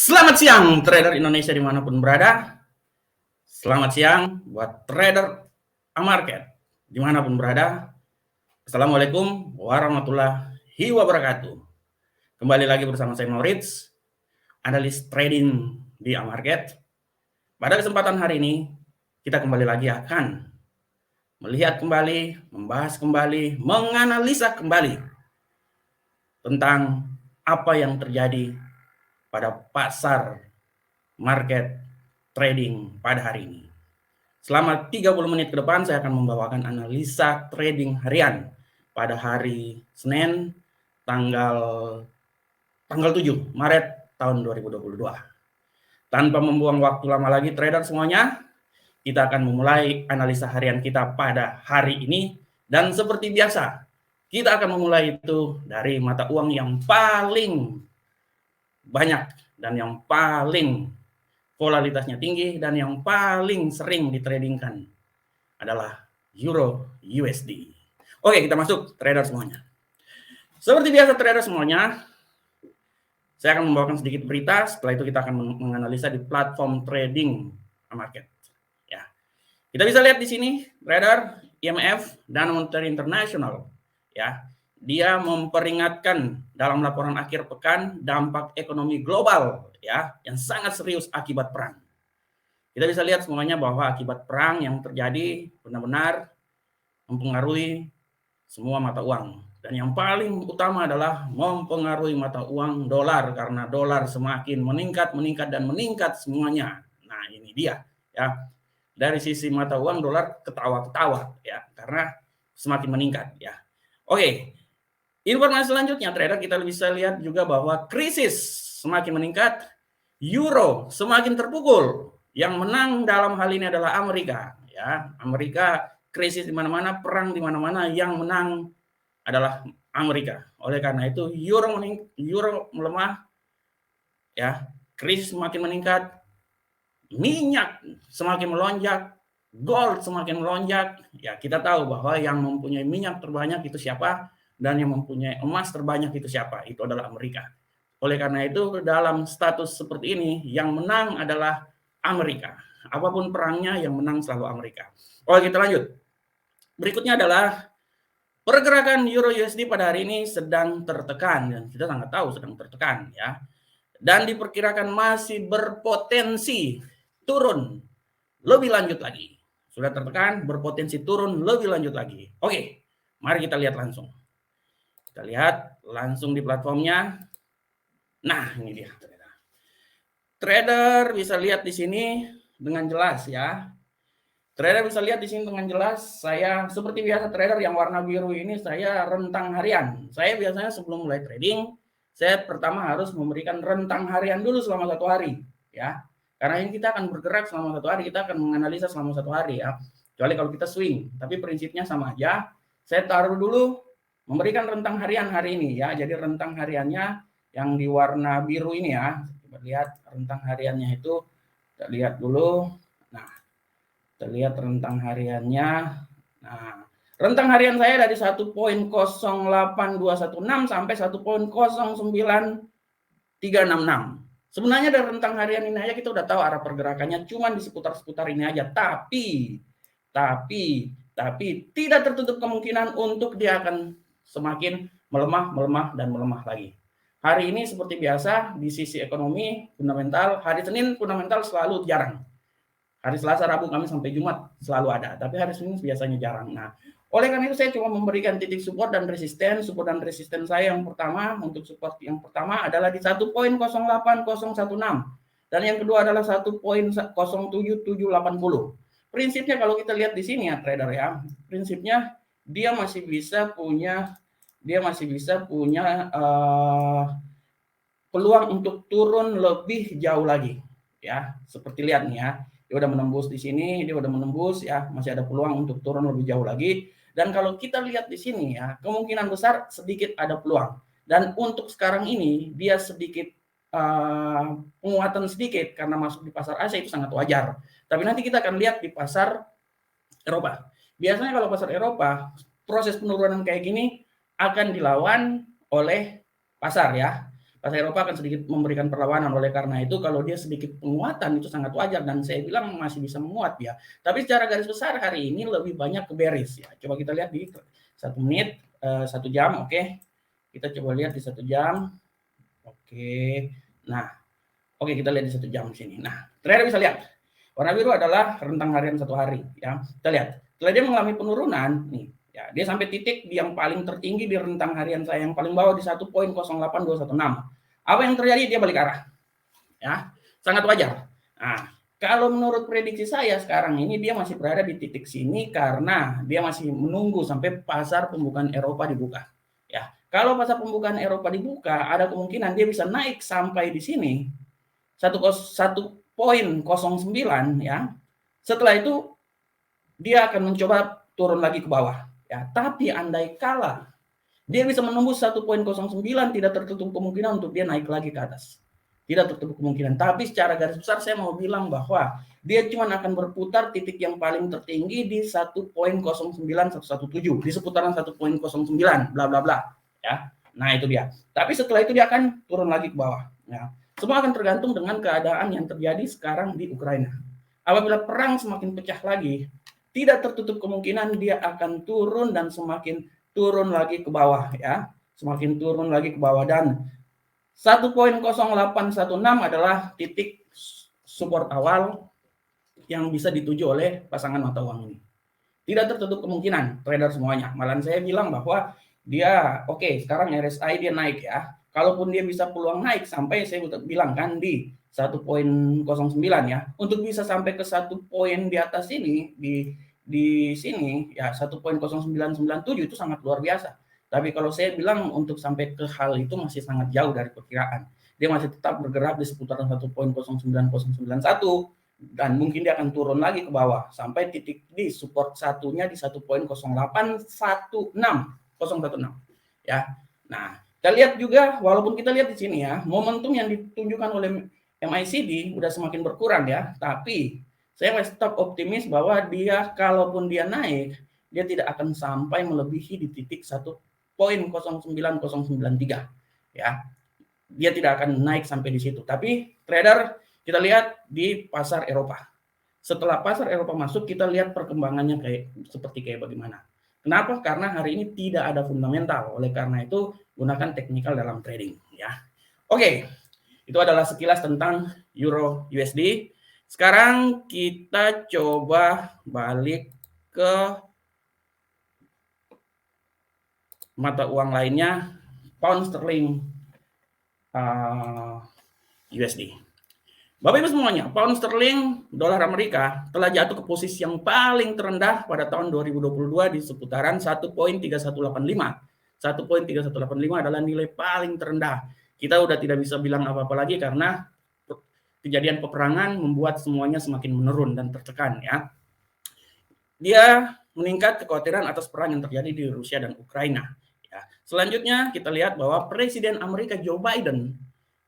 Selamat siang trader Indonesia dimanapun berada. Selamat siang buat trader Amarket dimanapun berada. Assalamualaikum warahmatullahi wabarakatuh. Kembali lagi bersama saya Maurits, analis trading di Amarket. Pada kesempatan hari ini kita kembali lagi akan melihat kembali, membahas kembali, menganalisa kembali tentang apa yang terjadi pada pasar market trading pada hari ini. Selama 30 menit ke depan saya akan membawakan analisa trading harian pada hari Senin tanggal 7 Maret tahun 2022. Tanpa membuang waktu lama lagi trader semuanya, kita akan memulai analisa harian kita pada hari ini. Dan seperti biasa, kita akan memulai itu dari mata uang yang paling banyak dan yang paling volatilitasnya tinggi dan yang paling sering ditradingkan adalah Euro USD. Oke, kita masuk trader semuanya. Seperti biasa trader semuanya, saya akan membawakan sedikit berita. Setelah itu kita akan menganalisa di platform trading market. Ya, kita bisa lihat di sini trader IMF dan Monetary International. Ya, dia memperingatkan dalam laporan akhir pekan dampak ekonomi global ya yang sangat serius akibat perang. Kita bisa lihat semuanya bahwa akibat perang yang terjadi benar-benar mempengaruhi semua mata uang. Dan yang paling utama adalah mempengaruhi mata uang dolar karena dolar semakin meningkat dan meningkat semuanya. Nah, ini dia ya. Dari sisi mata uang dolar ketawa-ketawa ya karena semakin meningkat ya. Oke. Informasi selanjutnya trader kita bisa lihat juga bahwa krisis semakin meningkat, euro semakin terpukul. Yang menang dalam hal ini adalah Amerika ya. Amerika krisis di mana-mana, perang di mana-mana, yang menang adalah Amerika. Oleh karena itu euro melemah ya, krisis semakin meningkat, minyak semakin melonjak, gold semakin melonjak. Ya, kita tahu bahwa yang mempunyai minyak terbanyak itu siapa dan yang mempunyai emas terbanyak itu siapa? Itu adalah Amerika. Oleh karena itu dalam status seperti ini yang menang adalah Amerika. Apapun perangnya yang menang selalu Amerika. Oke, kita lanjut. Berikutnya adalah pergerakan Euro USD pada hari ini sedang tertekan dan kita sangat tahu sedang tertekan ya. Dan diperkirakan masih berpotensi turun lebih lanjut lagi. Sudah tertekan, berpotensi turun lebih lanjut lagi. Oke, mari kita lihat langsung. Kita lihat langsung di platformnya. Nah, ini dia. Trader bisa lihat di sini dengan jelas ya. Trader bisa lihat di sini dengan jelas, saya seperti biasa trader yang warna biru ini saya rentang harian. Saya biasanya sebelum mulai trading, saya pertama harus memberikan rentang harian dulu selama 1 hari, ya. Karena ini kita akan bergerak selama 1 hari, kita akan menganalisa selama 1 hari ya. Kecuali kalau kita swing, tapi prinsipnya sama aja. Saya taruh dulu memberikan rentang harian hari ini ya. Jadi rentang hariannya yang di warna biru ini ya. Coba lihat rentang hariannya itu, kita lihat dulu. Nah, terlihat rentang hariannya. Nah, rentang harian saya dari 1.08216 sampai 1.09366. Sebenarnya dari rentang harian ini aja kita udah tahu arah pergerakannya, cuma di seputar-seputar ini aja. Tapi tidak tertutup kemungkinan untuk dia akan semakin melemah dan melemah lagi. Hari ini seperti biasa di sisi ekonomi fundamental, hari Senin fundamental selalu jarang. Hari Selasa, Rabu, Kamis sampai Jumat selalu ada, tapi hari Senin biasanya jarang. Nah, oleh karena itu saya cuma memberikan titik support dan resisten. Support dan resisten saya yang pertama, untuk support yang pertama adalah di 1.08016 dan yang kedua adalah 1.07780. Prinsipnya kalau kita lihat di sini ya trader ya, prinsipnya dia masih bisa punya peluang untuk turun lebih jauh lagi ya. Seperti lihat nih ya, dia udah menembus di sini, dia udah menembus ya, masih ada peluang untuk turun lebih jauh lagi. Dan kalau kita lihat di sini ya, kemungkinan besar sedikit ada peluang. Dan untuk sekarang ini dia sedikit penguatan sedikit karena masuk di pasar Asia itu sangat wajar. Tapi nanti kita akan lihat di pasar Eropa. Biasanya kalau pasar Eropa, proses penurunan kayak gini akan dilawan oleh pasar ya. pasar Eropa akan sedikit memberikan perlawanan. Oleh karena itu kalau dia sedikit penguatan itu sangat wajar dan saya bilang masih bisa menguat ya. Tapi secara garis besar hari ini lebih banyak ke bearish ya. Coba kita lihat di 1 menit, 1 jam, oke. Kita coba lihat di 1 jam. Oke. Nah, oke kita lihat di 1 jam di sini. Nah, trader bisa lihat warna biru adalah rentang harian 1 hari ya. Kita lihat. Setelah dia mengalami penurunan nih, ya, dia sampai titik yang paling tertinggi di rentang harian saya yang paling bawah di 1.08216. Apa yang terjadi? Dia balik arah. Ya, sangat wajar. Nah, kalau menurut prediksi saya sekarang ini dia masih berada di titik sini karena dia masih menunggu sampai pasar pembukaan Eropa dibuka. Ya, kalau pasar pembukaan Eropa dibuka, ada kemungkinan dia bisa naik sampai di sini 1.09 ya. Setelah itu dia akan mencoba turun lagi ke bawah ya. Tapi andai kala dia bisa menembus 1.09 tidak tertutup kemungkinan untuk dia naik lagi ke atas. Tidak tertutup kemungkinan. Tapi secara garis besar saya mau bilang bahwa dia cuma akan berputar titik yang paling tertinggi di 1.09117 di seputaran 1.09 bla bla bla ya. Nah, itu dia. Tapi setelah itu dia akan turun lagi ke bawah ya. Semua akan tergantung dengan keadaan yang terjadi sekarang di Ukraina. Apabila perang semakin pecah lagi, tidak tertutup kemungkinan dia akan turun dan semakin turun lagi ke bawah ya. Semakin turun lagi ke bawah dan 1.0816 adalah titik support awal yang bisa dituju oleh pasangan mata uang ini. Tidak tertutup kemungkinan trader semuanya. Malah saya bilang bahwa dia oke, sekarang RSI dia naik ya. Kalaupun dia bisa peluang naik sampai saya bilang kan di 1.09 ya. Untuk bisa sampai ke 1 poin di atas ini di sini ya 1.0997 itu sangat luar biasa. Tapi kalau saya bilang untuk sampai ke hal itu masih sangat jauh dari perkiraan. Dia masih tetap bergerak di seputaran 1.09091 dan mungkin dia akan turun lagi ke bawah sampai titik di support satunya di 1.0816016 ya. Nah, kita lihat juga walaupun kita lihat di sini ya, momentum yang ditunjukkan oleh MACD udah semakin berkurang ya, tapi saya masih tetap optimis bahwa dia kalaupun dia naik, dia tidak akan sampai melebihi di titik 1.09093 ya. Dia tidak akan naik sampai di situ. Tapi trader kita lihat di pasar Eropa. Setelah pasar Eropa masuk, kita lihat perkembangannya seperti bagaimana. Kenapa? Karena hari ini tidak ada fundamental. Oleh karena itu, gunakan teknikal dalam trading ya. Oke. Itu adalah sekilas tentang Euro USD. Sekarang kita coba balik ke mata uang lainnya, pound sterling USD. Bapak Ibu semuanya, pound sterling dolar Amerika telah jatuh ke posisi yang paling terendah pada tahun 2022 di seputaran 1.3185. 1.3185 adalah nilai paling terendah. Kita udah tidak bisa bilang apa-apa lagi karena kejadian peperangan membuat semuanya semakin menurun dan tertekan ya. Dia meningkat kekhawatiran atas perang yang terjadi di Rusia dan Ukraina. Ya. Selanjutnya kita lihat bahwa Presiden Amerika Joe Biden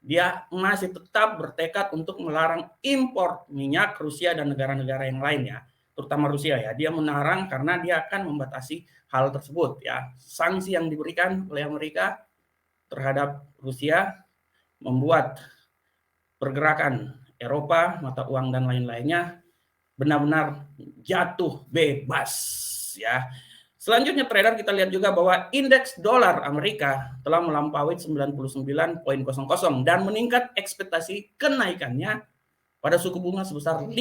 dia masih tetap bertekad untuk melarang impor minyak Rusia dan negara-negara yang lain ya, terutama Rusia ya. Dia melarang karena dia akan membatasi hal tersebut ya. Sanksi yang diberikan oleh Amerika terhadap Rusia membuat pergerakan Eropa, mata uang dan lain-lainnya benar-benar jatuh bebas ya. Selanjutnya trader kita lihat juga bahwa indeks dolar Amerika telah melampaui 99.00 dan meningkat ekspektasi kenaikannya pada suku bunga sebesar 50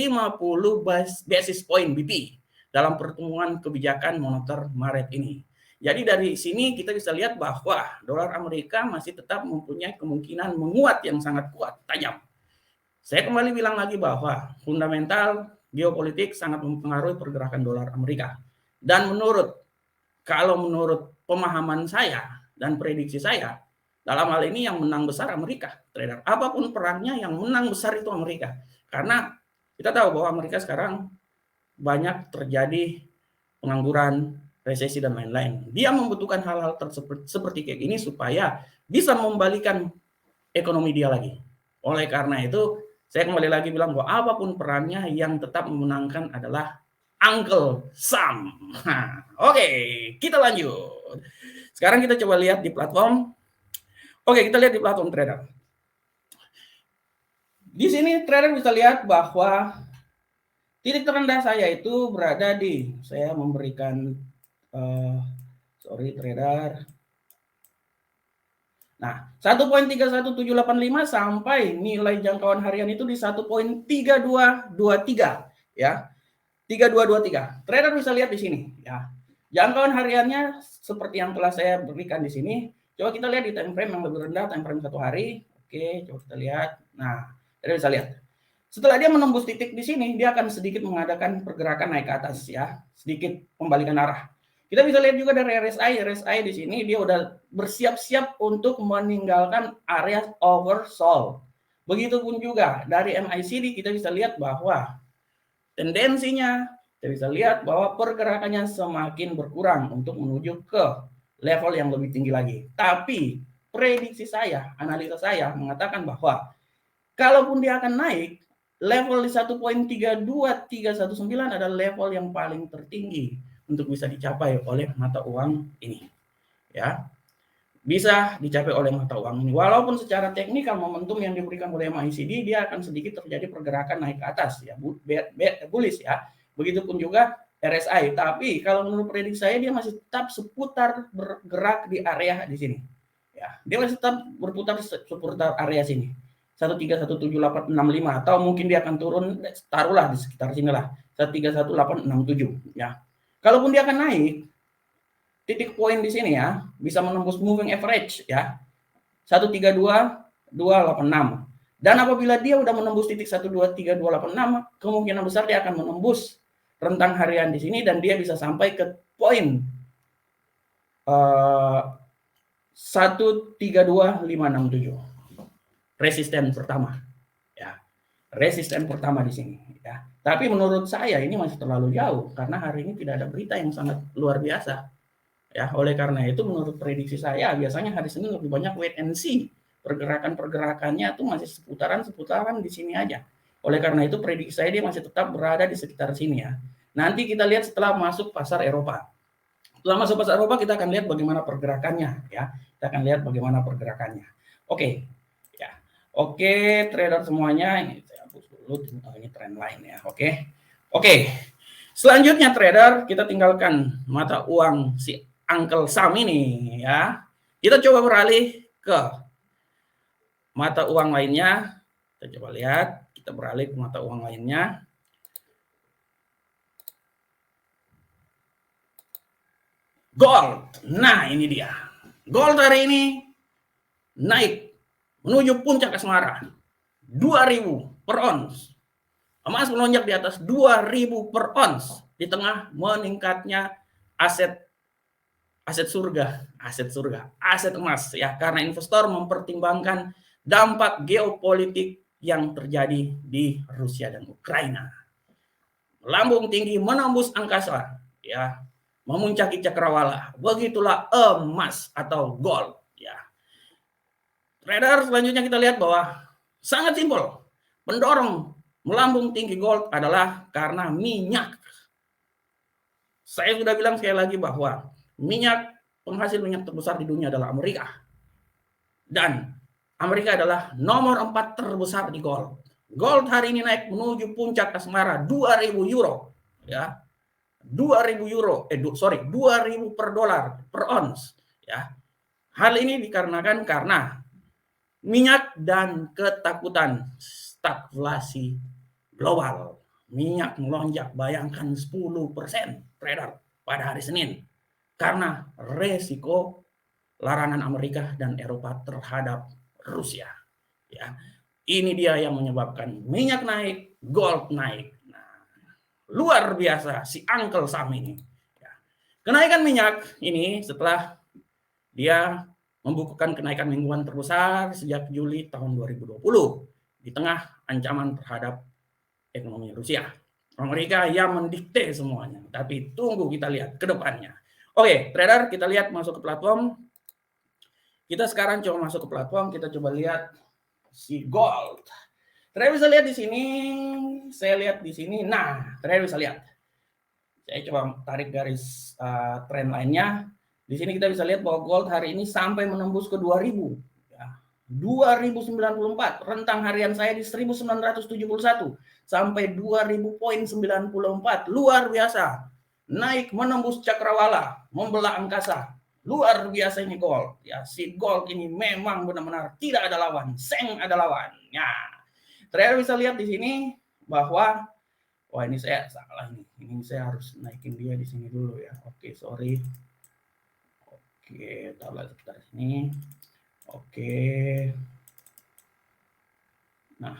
basis point BP dalam pertemuan kebijakan moneter Maret ini. Jadi dari sini kita bisa lihat bahwa dolar Amerika masih tetap mempunyai kemungkinan menguat yang sangat kuat, tajam. Saya kembali bilang lagi bahwa fundamental geopolitik sangat mempengaruhi pergerakan dolar Amerika. Dan kalau menurut pemahaman saya dan prediksi saya, dalam hal ini yang menang besar Amerika, trader. Apapun perangnya yang menang besar itu Amerika. Karena kita tahu bahwa Amerika sekarang banyak terjadi pengangguran, resesi dan lain-lain. Dia membutuhkan hal-hal seperti kayak gini supaya bisa membalikan ekonomi dia lagi. Oleh karena itu, saya kembali lagi bilang bahwa apapun perangnya yang tetap memenangkan adalah Uncle Sam. Oke, kita lanjut. Sekarang kita coba lihat di platform Oke, kita lihat di platform trader. Di sini trader bisa lihat bahwa titik terendah saya itu berada di, saya memberikan, sorry trader. Nah, 1.31785 sampai nilai jangkauan harian itu di 1.3223 ya. 3223. Trader bisa lihat di sini ya. Jangkauan hariannya seperti yang telah saya berikan di sini. Coba kita lihat di time frame yang lebih rendah, time frame 1 hari. Oke, coba kita lihat. Nah, trader bisa lihat. Setelah dia menembus titik di sini, dia akan sedikit mengadakan pergerakan naik ke atas ya, sedikit pembalikan arah. Kita bisa lihat juga dari RSI di sini dia udah bersiap-siap untuk meninggalkan area oversold. Begitupun juga dari MACD kita bisa lihat bahwa tendensinya kita bisa lihat bahwa pergerakannya semakin berkurang untuk menuju ke level yang lebih tinggi lagi. Tapi prediksi saya, analisa saya mengatakan bahwa kalaupun dia akan naik, level di 1.32319 adalah level yang paling tertinggi untuk bisa dicapai oleh mata uang ini. Ya, bisa dicapai oleh mata uang ini. Walaupun secara teknikal momentum yang diberikan oleh MACD dia akan sedikit terjadi pergerakan naik ke atas ya, bullish ya. Begitupun juga RSI. Tapi kalau menurut prediksi saya dia masih tetap seputar bergerak di area di sini. Ya, dia masih tetap berputar seputar area sini. 1317865 atau mungkin dia akan turun taruhlah di sekitar sinilah 1311867 ya. Kalaupun dia akan naik, titik poin di sini ya bisa menembus moving average ya 132286. Dan apabila dia udah menembus titik 123286, kemungkinan besar dia akan menembus rentang harian di sini dan dia bisa sampai ke poin 132567. Resisten pertama ya. Resisten pertama di sini ya. Tapi menurut saya ini masih terlalu jauh karena hari ini tidak ada berita yang sangat luar biasa. Ya, oleh karena itu menurut prediksi saya biasanya hari Senin lebih banyak wait and see. Pergerakan-pergerakannya tuh masih seputaran di sini aja. Oleh karena itu prediksi saya dia masih tetap berada di sekitar sini ya. Nanti kita lihat setelah masuk pasar Eropa. Setelah masuk pasar Eropa kita akan lihat bagaimana pergerakannya ya. Kita akan lihat bagaimana pergerakannya. Oke. Ya. Oke, trader semuanya, ini saya hapus dulu, ini trend line ya. Oke. Oke. Selanjutnya trader, kita tinggalkan mata uang si Uncle Sam ini ya. Kita coba beralih ke mata uang lainnya. Kita coba lihat, kita beralih ke mata uang lainnya. Gold. Nah, ini dia. Gold hari ini naik menuju puncak asmara. 2000 per ons. Emas melonjak di atas 2000 per ons di tengah meningkatnya aset surga, aset emas ya, karena investor mempertimbangkan dampak geopolitik yang terjadi di Rusia dan Ukraina. Melambung tinggi menembus angkasa ya, memuncaki cakrawala. Begitulah emas atau gold ya. Trader selanjutnya kita lihat bahwa sangat simpel. Pendorong melambung tinggi gold adalah karena minyak. Saya sudah bilang sekali lagi bahwa penghasil minyak terbesar di dunia adalah Amerika. Dan Amerika adalah nomor 4 terbesar di gold. Gold hari ini naik menuju puncak asmara 2000 euro ya. 2000 euro 2000 per dolar per ons ya. Hal ini dikarenakan karena minyak dan ketakutan stagflasi global. Minyak melonjak bayangkan 10% trader pada hari Senin karena resiko larangan Amerika dan Eropa terhadap Rusia. Ya, ini dia yang menyebabkan minyak naik, gold naik. Nah, luar biasa si Uncle Sam ini. Ya. Kenaikan minyak ini setelah dia membukukan kenaikan mingguan terbesar sejak Juli tahun 2020 di tengah ancaman terhadap ekonomi Rusia. Amerika yang mendikte semuanya, tapi tunggu kita lihat ke depannya. Oke, trader, kita lihat masuk ke platform. Kita sekarang coba masuk ke platform, kita coba lihat si gold. Trader bisa lihat di sini, saya lihat di sini. Nah, trader bisa lihat. Saya coba tarik garis trend lainnya. Di sini kita bisa lihat bahwa gold hari ini sampai menembus ke 2000. Ya, 2094, rentang harian saya di 1971 sampai 2000.94, luar biasa. Naik menembus cakrawala, membelah angkasa. Luar biasa ini gold. Ya, si gold ini memang benar-benar tidak ada lawan, seng ada lawan. Ya. Trader bisa lihat di sini bahwa wah ini saya salah nih. Ini saya harus naikin dia di sini dulu ya. Oke, sorry. Oke, taruh sekitar sini. Oke. Nah,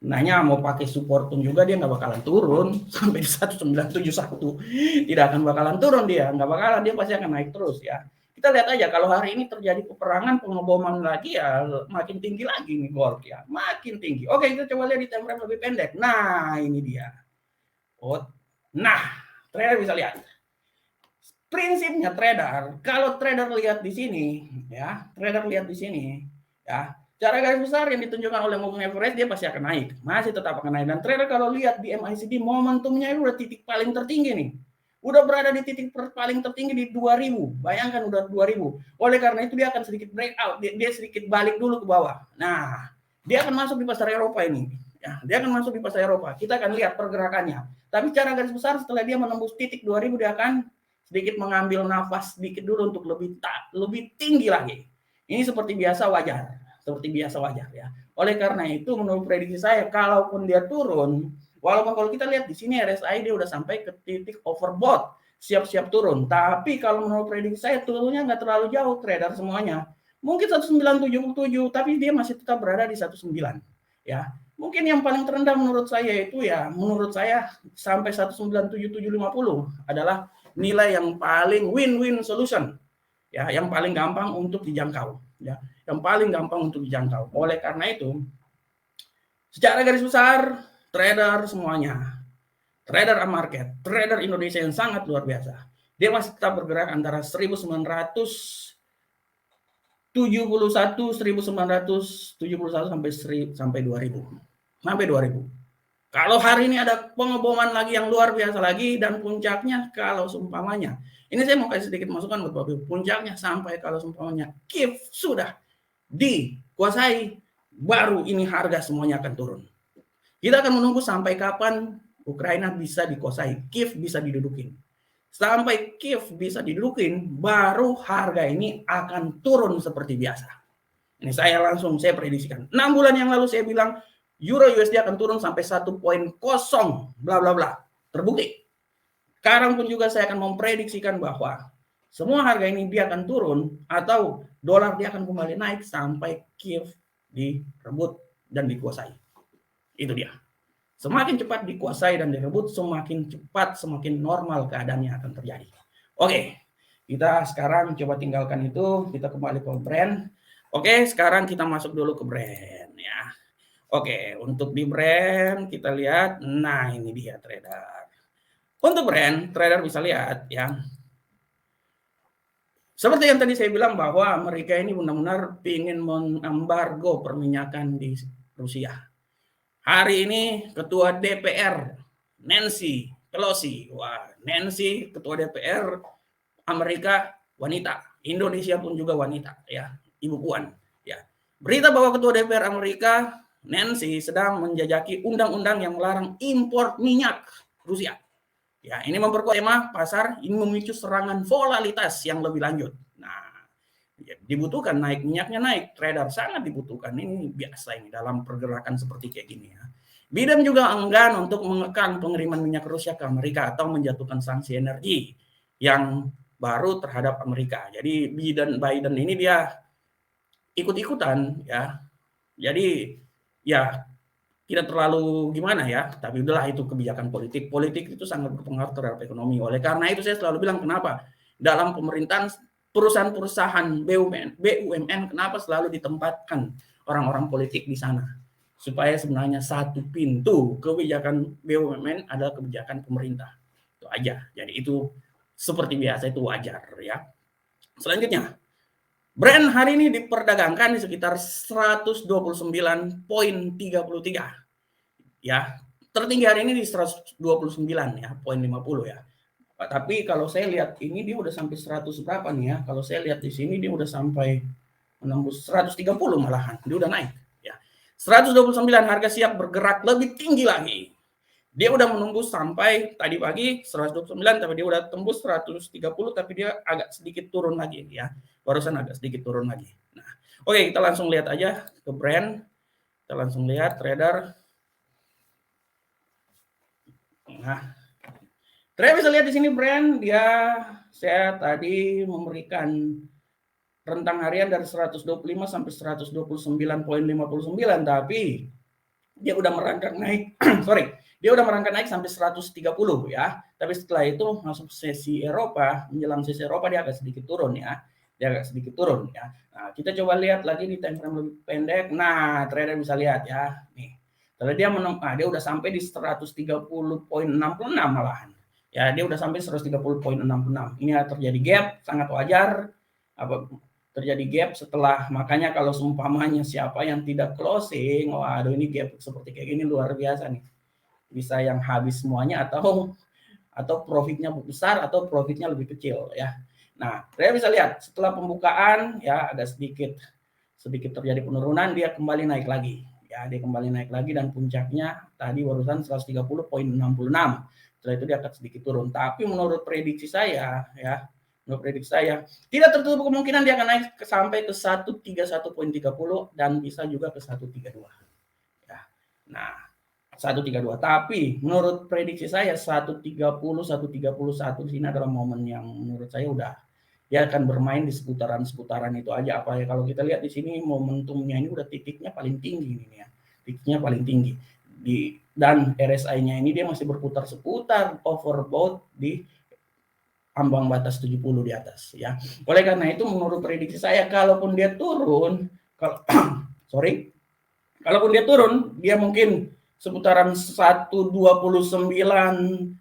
nanya mau pakai support pun juga dia nggak bakalan turun sampai 1971. Tidak akan bakalan turun dia, nggak bakalan, dia pasti akan naik terus ya. Kita lihat aja kalau hari ini terjadi peperangan, pengeboman lagi ya, makin tinggi lagi nih gold ya, makin tinggi. Oke, kita coba lihat di time frame lebih pendek. Nah, ini dia. Oh, nah, trader bisa lihat. Prinsipnya trader, kalau trader lihat di sini ya, trader lihat di sini ya, cara garis besar yang ditunjukkan oleh moving average dia pasti akan naik, masih tetap akan naik. Dan trader kalau lihat di MACD momentumnya itu udah titik paling tertinggi nih, udah berada di titik paling tertinggi di 2000, bayangkan udah 2000. Oleh karena itu dia akan sedikit breakout, dia sedikit balik dulu ke bawah. Nah, dia akan masuk di pasar Eropa ini ya, dia akan masuk di pasar Eropa. Kita akan lihat pergerakannya, tapi cara garis besar setelah dia menembus titik 2000 dia akan sedikit mengambil nafas sedikit dulu untuk lebih tinggi lagi. Ini seperti biasa wajar, ya. Oleh karena itu menurut prediksi saya, kalaupun dia turun, walaupun kalau kita lihat di sini RSI dia udah sampai ke titik overbought, siap-siap turun. Tapi kalau menurut prediksi saya turunnya nggak terlalu jauh trader semuanya. Mungkin 1977, tapi dia masih tetap berada di 19. Ya, mungkin yang paling terendah menurut saya itu ya, menurut saya sampai 197750 adalah nilai yang paling win-win solution ya, yang paling gampang untuk dijangkau ya, yang paling gampang untuk dijangkau. Oleh karena itu secara garis besar trader semuanya, trader market, trader Indonesia yang sangat luar biasa, dia masih tetap bergerak antara 1971 sampai 2000. Kalau hari ini ada pengeboman lagi yang luar biasa lagi, dan puncaknya kalau seumpamanya, ini saya mau kasih sedikit masukan buat Bapak Ibu, puncaknya sampai kalau seumpamanya Kiev sudah dikuasai, baru ini harga semuanya akan turun. Kita akan menunggu sampai kapan Ukraina bisa dikuasai, Kiev bisa didudukin. Sampai Kiev bisa didudukin, baru harga ini akan turun seperti biasa. Ini saya prediksikan. 6 bulan yang lalu saya bilang Euro USD akan turun sampai 1.0 bla bla bla. Terbukti. Sekarang pun juga saya akan memprediksikan bahwa semua harga ini dia akan turun atau dolar dia akan kembali naik sampai Kiev direbut dan dikuasai. Itu dia. Semakin cepat dikuasai dan direbut, semakin cepat, semakin normal keadaannya akan terjadi. Oke, kita sekarang coba tinggalkan itu, kita kembali ke brand. Oke, sekarang kita masuk dulu ke brand ya. Oke, untuk di brand kita lihat, nah ini dia trader. Untuk brand, trader bisa lihat ya. Seperti yang tadi saya bilang bahwa mereka ini benar-benar ingin mengembargo perminyakan di Rusia. Hari ini Ketua DPR Nancy Pelosi, wah Nancy Ketua DPR Amerika wanita, Indonesia pun juga wanita ya, Ibu Puan ya. Berita bahwa Ketua DPR Amerika Nancy sedang menjajaki undang-undang yang melarang impor minyak Rusia. Ya, ini memperkuat tema pasar, ini memicu serangan volatilitas yang lebih lanjut. Nah, ya, dibutuhkan naik minyaknya naik, trader sangat dibutuhkan. Ini biasa ini dalam pergerakan seperti kayak gini ya. Biden juga enggan untuk mengekang pengiriman minyak Rusia ke Amerika atau menjatuhkan sanksi energi yang baru terhadap Amerika. Jadi Biden ini dia ikut-ikutan ya. Jadi ya tidak terlalu gimana ya, tapi udahlah itu kebijakan politik. Politik itu sangat berpengaruh terhadap ekonomi. Oleh karena itu saya selalu bilang kenapa dalam pemerintahan perusahaan-perusahaan BUMN kenapa selalu ditempatkan orang-orang politik di sana. Supaya sebenarnya satu pintu kebijakan BUMN adalah kebijakan pemerintah. Itu aja. Jadi itu seperti biasa itu wajar ya. Selanjutnya, Brent hari ini diperdagangkan di sekitar 129.33. Ya, tertinggi hari ini di 129 ya, poin 50 ya. Tapi kalau saya lihat ini dia udah sampai 100 berapa nih ya? Kalau saya lihat di sini dia udah sampai menembus 130 malahan, dia udah naik ya. 129 harga siap bergerak lebih tinggi lagi. Dia udah menembus sampai tadi pagi 129, tapi dia udah tembus 130, tapi dia agak sedikit turun lagi ya. Barusan agak sedikit turun lagi. Nah, oke, kita langsung lihat aja ke brand. Kita langsung lihat trader. Nah, trader bisa lihat di sini brand dia, saya tadi memberikan rentang harian dari 125 sampai 129,59, tapi dia udah merangkak naik, dia udah merangkak naik sampai 130 ya. Tapi setelah itu masuk sesi Eropa, menjelang sesi Eropa dia agak sedikit turun ya. Dia agak sedikit turun ya. Nah, kita coba lihat lagi di time frame lebih pendek. Nah, trader bisa lihat ya. Nih. Kalau dia dia udah sampai di 130,66 malahan. Ya, dia udah sampai 130,66. Ini terjadi gap, sangat wajar. Terjadi gap setelah, makanya kalau seumpamanya siapa yang tidak closing, waduh ini gap seperti kayak gini luar biasa nih, bisa yang habis semuanya atau profitnya besar atau profitnya lebih kecil ya. Nah, saya bisa lihat setelah pembukaan ya agak sedikit terjadi penurunan, dia kembali naik lagi ya, dia kembali naik lagi dan puncaknya tadi barusan 130,66. Setelah itu dia akan sedikit turun, tapi menurut prediksi saya ya, tidak tertutup kemungkinan dia akan naik sampai ke 131,30 dan bisa juga ke 132. Ya. Nah, 132. Tapi menurut prediksi saya 130, 131 di sini adalah momen yang menurut saya udah dia akan bermain di seputaran itu aja. Apa ya, kalau kita lihat di sini momentumnya ini udah titiknya paling tinggi ini ya. Titiknya paling tinggi. Dan RSI-nya ini dia masih berputar seputar overbought di ambang batas 70 di atas ya. Oleh karena itu menurut prediksi saya kalaupun dia turun, kalaupun dia turun, dia mungkin seputaran 129, 128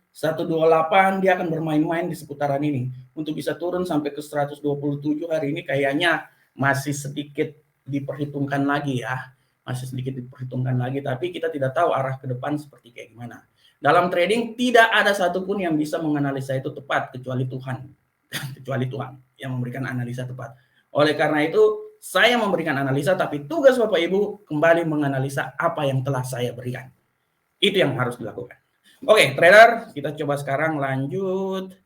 dia akan bermain-main di seputaran ini. Untuk bisa turun sampai ke 127 hari ini kayaknya masih sedikit diperhitungkan lagi ya. Masih sedikit diperhitungkan lagi, tapi kita tidak tahu arah ke depan seperti kayak gimana. Dalam trading tidak ada satupun yang bisa menganalisa itu tepat kecuali Tuhan. Kecuali Tuhan yang memberikan analisa tepat. Oleh karena itu saya memberikan analisa, tapi tugas Bapak Ibu kembali menganalisa apa yang telah saya berikan. Itu yang harus dilakukan. Oke, trader, kita coba sekarang lanjut.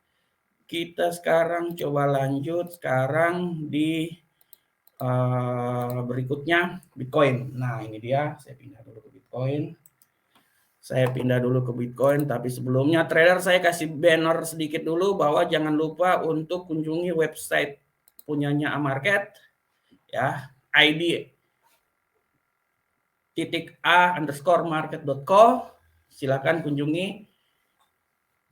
Kita sekarang coba lanjut sekarang di berikutnya Bitcoin. Nah, ini dia, saya pindah dulu ke Bitcoin. Tapi sebelumnya trader saya kasih banner sedikit dulu bahwa jangan lupa untuk kunjungi website punyanya Amarket ya, ID _a_market.co. Silakan kunjungi.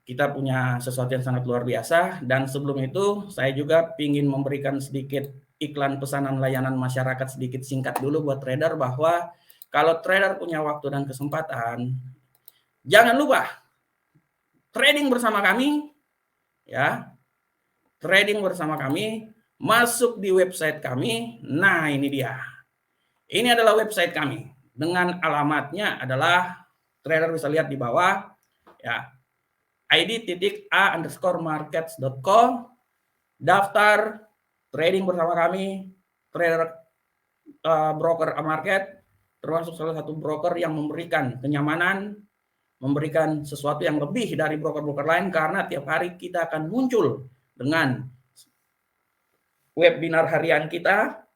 Kita punya sesuatu yang sangat luar biasa. Dan sebelum itu saya juga ingin memberikan sedikit iklan pesanan layanan masyarakat sedikit singkat dulu buat trader, bahwa kalau trader punya waktu dan kesempatan, jangan lupa trading bersama kami ya. Trading bersama kami, masuk di website kami. Nah, ini dia. Ini adalah website kami. Dengan alamatnya adalah trader bisa lihat di bawah ya. id.a_markets.co. Daftar trading bersama kami. Trader broker Amarket termasuk salah satu broker yang memberikan kenyamanan, memberikan sesuatu yang lebih dari broker-broker lain, karena tiap hari kita akan muncul dengan webinar harian kita,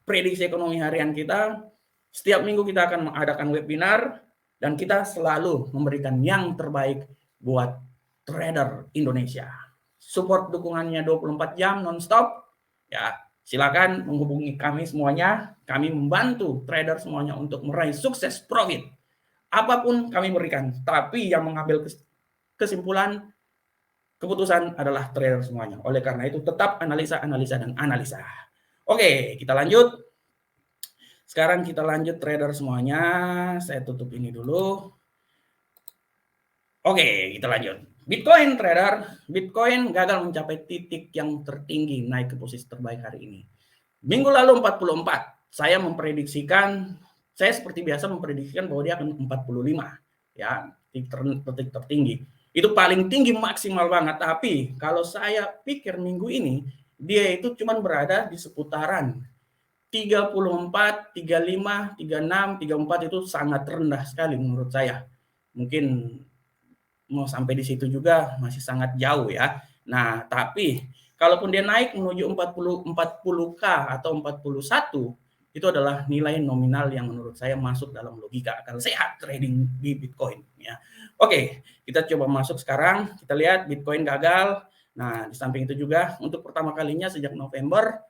prediksi ekonomi harian kita. Setiap minggu kita akan mengadakan webinar dan kita selalu memberikan yang terbaik buat trader Indonesia. Support dukungannya 24 jam non-stop. Ya, silakan menghubungi kami semuanya. Kami membantu trader semuanya untuk meraih sukses profit. Apapun kami berikan, tapi yang mengambil kesimpulan, keputusan adalah trader semuanya. Oleh karena itu tetap analisa. Oke, kita lanjut. Sekarang kita lanjut trader semuanya. Saya tutup ini dulu. Oke, kita lanjut. Bitcoin trader. Bitcoin gagal mencapai titik yang tertinggi naik ke posisi terbaik hari ini. Minggu lalu 44. Saya seperti biasa memprediksikan bahwa dia akan 45. Ya, titik tertinggi. Itu paling tinggi maksimal banget. Tapi kalau saya pikir minggu ini dia itu cuma berada di seputaran 34, 35, 36, 34 itu sangat rendah sekali menurut saya. Mungkin mau sampai di situ juga masih sangat jauh ya. Nah, tapi kalaupun dia naik menuju 40K atau 41, itu adalah nilai nominal yang menurut saya masuk dalam logika akal sehat trading di Bitcoin ya. Oke, kita coba masuk sekarang. Kita lihat Bitcoin gagal. Nah, di samping itu juga untuk pertama kalinya sejak November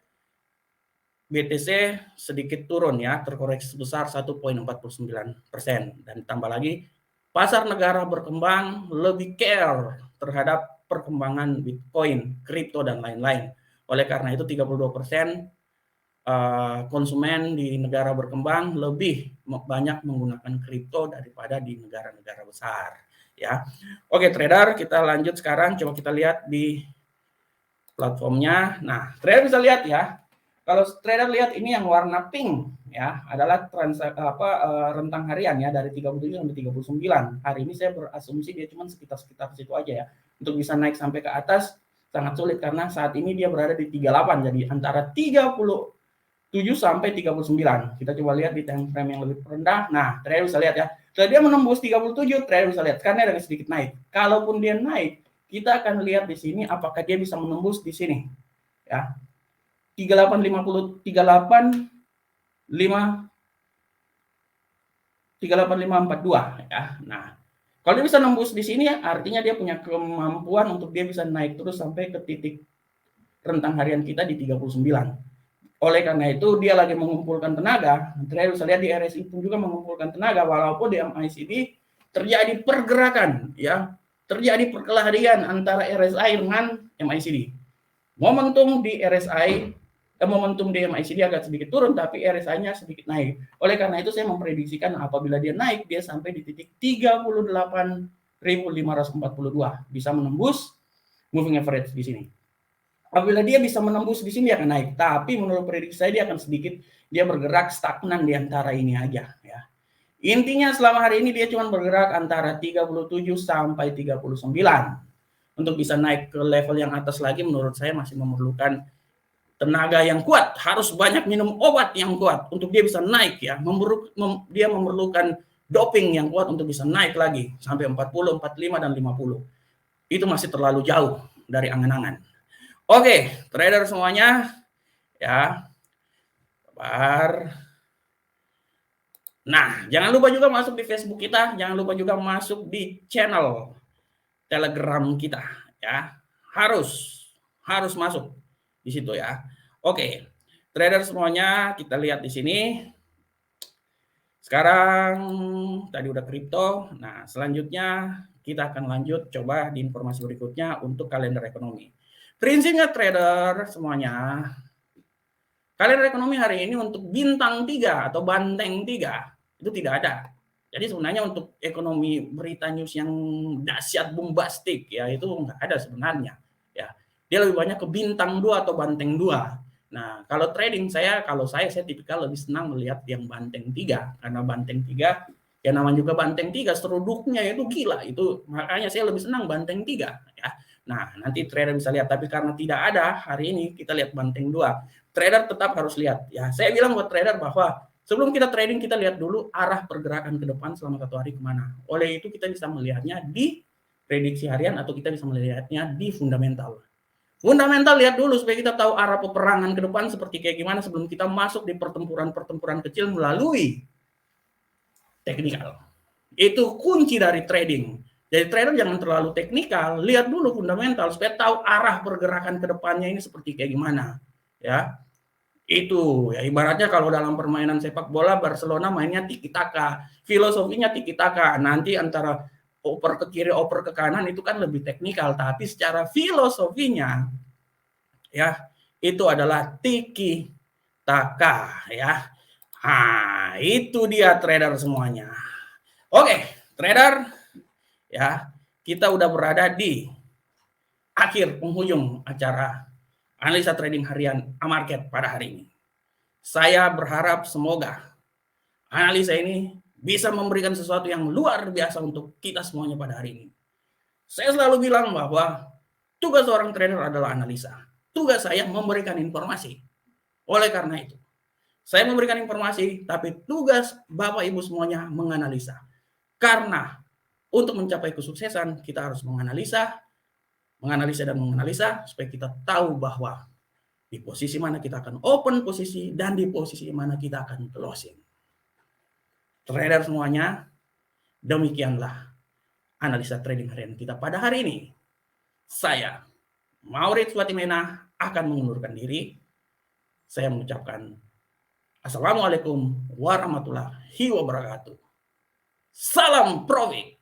BTC sedikit turun ya, terkoreksi sebesar 1,49%. Dan tambah lagi, pasar negara berkembang lebih care terhadap perkembangan Bitcoin, kripto, dan lain-lain. Oleh karena itu 32% konsumen di negara berkembang lebih banyak menggunakan kripto daripada di negara-negara besar. Ya, oke trader, kita lanjut sekarang. Coba kita lihat di platformnya. Nah, trader bisa lihat ya. Kalau trader lihat ini yang warna pink ya, adalah rentang harian ya dari 37 sampai 39. Hari ini saya berasumsi dia cuma sekitar situ aja ya. Untuk bisa naik sampai ke atas sangat sulit karena saat ini dia berada di 38. Jadi antara 37 sampai 39. Kita coba lihat di time frame yang lebih rendah. Nah, trader bisa lihat ya. Setelah dia menembus 37, trader bisa lihat karena ada sedikit naik. Kalaupun dia naik, kita akan lihat di sini apakah dia bisa menembus di sini. Ya. 3850 38542 ya. Nah, kalau dia bisa nembus di sini artinya dia punya kemampuan untuk dia bisa naik terus sampai ke titik rentang harian kita di 39. Oleh karena itu dia lagi mengumpulkan tenaga. Trader bisa lihat di RSI pun juga mengumpulkan tenaga walaupun di MACD terjadi pergerakan ya. Terjadi perkelahian antara RSI dengan MACD. Momentum di MACD agak sedikit turun, tapi RSI-nya sedikit naik. Oleh karena itu saya memprediksikan apabila dia naik, dia sampai di titik 38.542. Bisa menembus moving average di sini. Apabila dia bisa menembus di sini, dia akan naik. Tapi menurut prediksi saya, dia akan sedikit, dia bergerak stagnan di antara ini aja. Ya. Intinya selama hari ini dia cuma bergerak antara 37 sampai 39. Untuk bisa naik ke level yang atas lagi menurut saya masih memerlukan tenaga yang kuat, harus banyak minum obat yang kuat untuk dia bisa naik ya. Dia memerlukan doping yang kuat untuk bisa naik lagi sampai 40, 45 dan 50. Itu masih terlalu jauh dari angan-angan. Oke, trader semuanya ya. Sabar. Nah, jangan lupa juga masuk di Facebook kita, jangan lupa juga masuk di channel Telegram kita ya. Harus masuk di situ ya. Oke. Trader semuanya kita lihat di sini. Sekarang tadi udah kripto. Nah, selanjutnya kita akan lanjut coba di informasi berikutnya untuk kalender ekonomi. Prinsipnya trader semuanya, kalender ekonomi hari ini untuk bintang 3 atau banteng 3 itu tidak ada. Jadi sebenarnya untuk ekonomi berita news yang dahsyat bombastik ya itu nggak ada sebenarnya. Ya, dia lebih banyak ke bintang 2 atau banteng 2. Nah, kalau trading saya tipikal lebih senang melihat yang banteng 3 karena banteng 3 ya namanya juga banteng 3 seruduknya itu gila itu makanya saya lebih senang banteng 3 ya. Nah, nanti trader bisa lihat tapi karena tidak ada hari ini kita lihat banteng 2. Trader tetap harus lihat ya. Saya bilang buat trader bahwa sebelum kita trading, kita lihat dulu arah pergerakan ke depan selama 1 hari kemana. Oleh itu kita bisa melihatnya di prediksi harian atau kita bisa melihatnya di fundamental. Fundamental lihat dulu supaya kita tahu arah peperangan ke depan seperti kayak gimana sebelum kita masuk di pertempuran-pertempuran kecil melalui teknikal. Itu kunci dari trading. Jadi trader jangan terlalu teknikal, lihat dulu fundamental supaya tahu arah pergerakan ke depannya ini seperti kayak gimana. Ya, itu ya ibaratnya kalau dalam permainan sepak bola Barcelona mainnya tiki taka, filosofinya tiki taka. Nanti antara oper ke kiri, oper ke kanan itu kan lebih teknikal, tapi secara filosofinya ya itu adalah tiki taka ya. Nah, itu dia trader semuanya. Oke, trader ya, kita udah berada di akhir penghujung acara analisa trading harian Amarket pada hari ini. Saya berharap semoga analisa ini bisa memberikan sesuatu yang luar biasa untuk kita semuanya pada hari ini. Saya selalu bilang bahwa tugas seorang trader adalah analisa. Tugas saya memberikan informasi. Oleh karena itu, Saya memberikan informasi, tapi tugas Bapak Ibu semuanya menganalisa. Karena untuk mencapai kesuksesan, kita harus menganalisa dan menganalisa supaya kita tahu bahwa di posisi mana kita akan open posisi dan di posisi mana kita akan closing. Trader semuanya, demikianlah analisa trading harian kita pada hari ini. Saya, Maurits Watimena, akan mengundurkan diri. Saya mengucapkan Assalamualaikum warahmatullahi wabarakatuh. Salam profit.